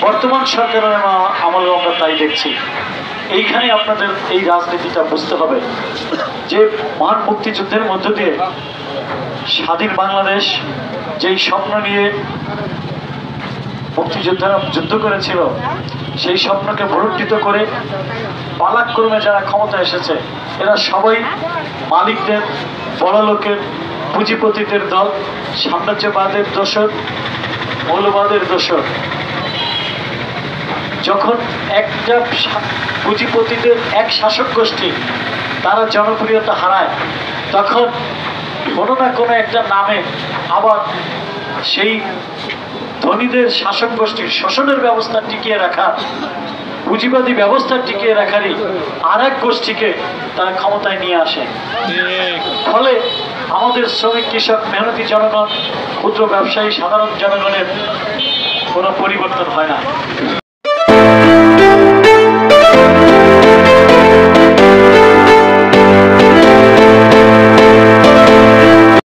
বর্তমান সরকারের আমলেও আমরা তাই দেখছি। এইখানে আপনাদের এই রাজনীতিটা বুঝতে হবে যে মহান মুক্তিযুদ্ধের মধ্য দিয়ে স্বাধীন বাংলাদেশ যেই স্বপ্ন নিয়ে মুক্তিযোদ্ধারা যুদ্ধ করেছিল, সেই স্বপ্নকে ভুলুণ্ঠিত করে পালাক্রমে যারা ক্ষমতা এসেছে, এরা সবাই মালিকদের, বড়লোকের, পুঁজিপতিদের দল, সাম্রাজ্যবাদের দোসর, মৌলবাদের দোসর। যখন একটা পুঁজিপতিদের এক শাসক গোষ্ঠী তারা জনপ্রিয়তা হারায়, তখন কোনো না কোনো একটা নামে আবার সেই ধনীদের শাসক গোষ্ঠীর শোষণের ব্যবস্থা টিকিয়ে রাখা, পুঁজিবাদী ব্যবস্থা টিকিয়ে রাখারই আর এক গোষ্ঠীকে তারা ক্ষমতায় নিয়ে আসে। ফলে আমাদের শ্রমিক, কৃষক, মেহনতি জনগণ, ক্ষুদ্র ব্যবসায়ী, সাধারণ জনগণের কোনো পরিবর্তন হয় না।